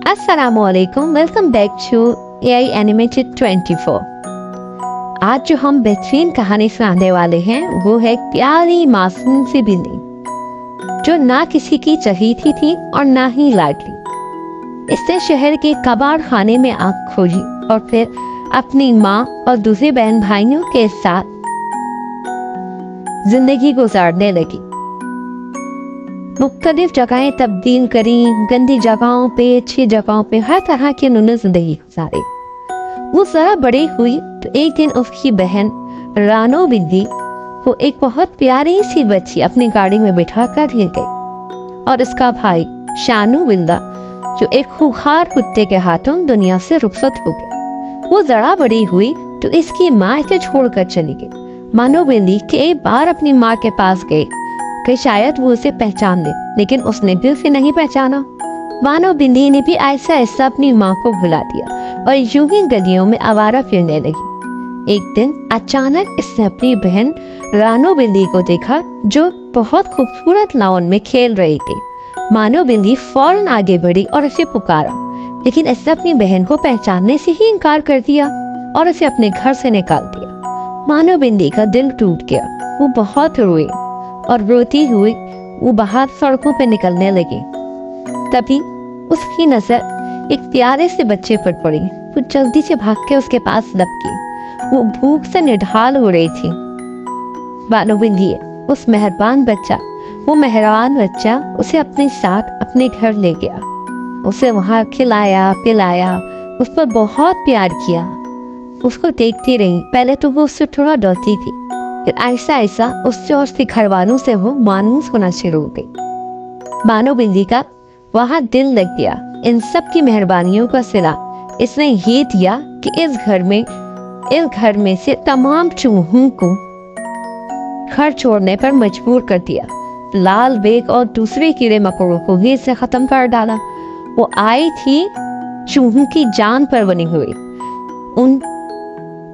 अस्सलामुअलैकुम, welcome back to AI animated 24। आज जो हम बेहतरीन कहानी सुनाने वाले हैं वो है एक प्यारी मासूम सी बिल्ली जो ना किसी की चहेती थी और ना ही लाडली। इसने शहर के कबाड़ खाने में आग खोजी और फिर अपनी माँ और दूसरे बहन भाइयों के साथ जिंदगी गुजारने लगी। मुख्तलिफ जगहें तब्दील करी, गंदी जगहों पे, अच्छी जगहों पे, हर तरह की उन्होंने जिंदगी गुजारी। वो जरा बड़ी हुई तो एक दिन उसकी बहन रानो बिल्ली को एक बहुत प्यारी सी बच्ची अपनी गाड़ी में बिठा कर ले गई और उसका भाई शानू बिल्ला जो एक खूंखार कुत्ते के हाथों दुनिया से रुखसत हो गया। वो जरा बड़ी हुई तो इसकी माँ इसे छोड़कर चली गई। मानो बिल्ली कई बार अपनी माँ के पास गई कि शायद वो उसे पहचान ले, लेकिन उसने भी उसे नहीं पहचाना। मानो बिल्ली ने भी ऐसा ऐसा अपनी माँ को भुला दिया और यूं ही गलियों में आवारा फिरने लगी। एक दिन अचानक इसने अपनी बहन रानो बिल्ली को देखा जो बहुत खूबसूरत लाउन में खेल रही थी। मानो बिल्ली फौरन आगे बढ़ी और उसे पुकारा, लेकिन इसने अपनी बहन को पहचानने से ही इनकार कर दिया और उसे अपने घर से निकाल दिया। मानो बिल्ली का दिल टूट गया। वो बहुत रोई और रोती हुई वो बाहर सड़कों पे निकलने लगी। तभी उसकी नजर एक प्यारे से बच्चे पर पड़ी। वो जल्दी से भाग के उसके पास लपकी। वो भूख से निढाल हो रही थी। मानो बिल्ली उस मेहरबान बच्चा उसे अपने साथ अपने घर ले गया। उसे वहां खिलाया पिलाया, उस पर बहुत प्यार किया। उसको देखती रही। पहले तो वो उससे थोड़ा डरती थी, फिर ऐसा ऐसा उससे और उसके घर वालों से वो मायूस होना शुरू हो गई। मानो बिल्ली का वहां दिल लग गया। इन सब की मेहरबानियों का सिला इसने ये दिया कि इस घर में से तमाम चूहों को घर छोड़ने पर मजबूर कर दिया। लाल बेग और दूसरे कीड़े मकोड़ों को भी इसने खत्म कर डाला। वो आई थी चूहों की जान पर बनी हुई।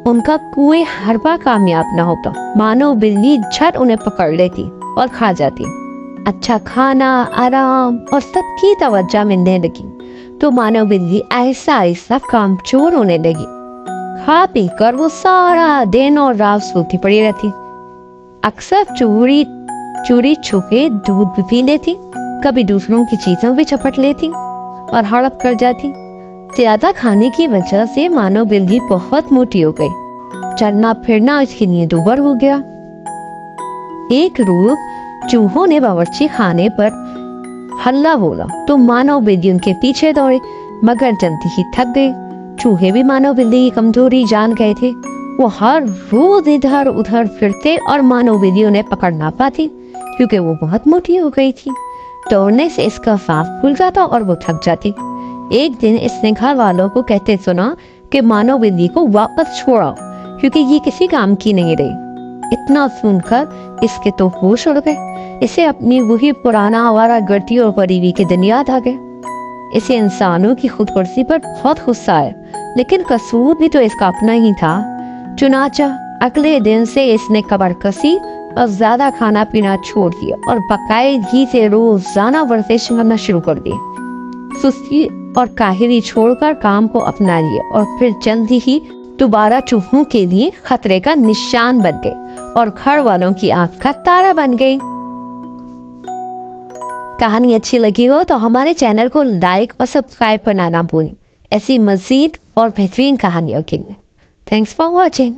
उनका कोई हरबा कामयाब न होता। मानो बिल्ली झट उन्हें पकड़ लेती और खा जाती। अच्छा खाना, आराम और सबकी तवज्जो मिलने लगी तो मानो बिल्ली ऐसा ऐसा कामचोर होने लगी। खा पी कर वो सारा दिन और रात सोती पड़ी रहती। अक्सर चोरी छुपे दूध भी पी लेती, कभी दूसरों की चीजों भी चपट लेती और हड़प कर जाती। ज्यादा खाने की वजह से मानो बिल्ली बहुत मोटी हो गई। चलना फिरना इसके लिए दूभर हो गया। एक रोज चूहों ने बावर्ची खाने पर हल्ला बोला तो मानो बिल्ली उनके पीछे दौड़े, मगर जल्दी ही थक गए। चूहे भी मानो बिल्ली की कमजोरी जान गए थे। वो हर रोज इधर उधर फिरते और मानो बिल्ली उन्हें पकड़ ना पाती क्योंकि वो बहुत मोटी हो गई थी। दौड़ने से इसका सांस फूल जाता और वो थक जाती। एक दिन इसने घर वालों को कहते सुना कि मानो बिल्ली को वापस छोड़ाओ क्योंकि ये किसी काम की नहीं रही। इतना सुनकर इसके तो होश उड़ गए। इसे अपनी वही पुराना आवारा गर्दी और गरीबी के दिन याद आ गए। इसे इंसानों की खुदगर्जी पर बहुत गुस्सा आया, लेकिन कसूर भी तो इसका अपना ही था। चुनाचा अगले दिन से इसने कमर कसी और ज्यादा खाना पीना छोड़ दिया और बाकायदगी से रोजाना वर्जिश करना शुरू कर दी। सुस्ती और काहिली छोड़कर काम को अपना लिया और फिर जल्दी ही दोबारा चूहों के लिए खतरे का निशान बन गए और घर वालों की आंख का तारा बन गई। कहानी अच्छी लगी हो तो हमारे चैनल को लाइक और सब्सक्राइब करना ना भूलें ऐसी मजीद और बेहतरीन कहानियों के लिए। Thanks for watching.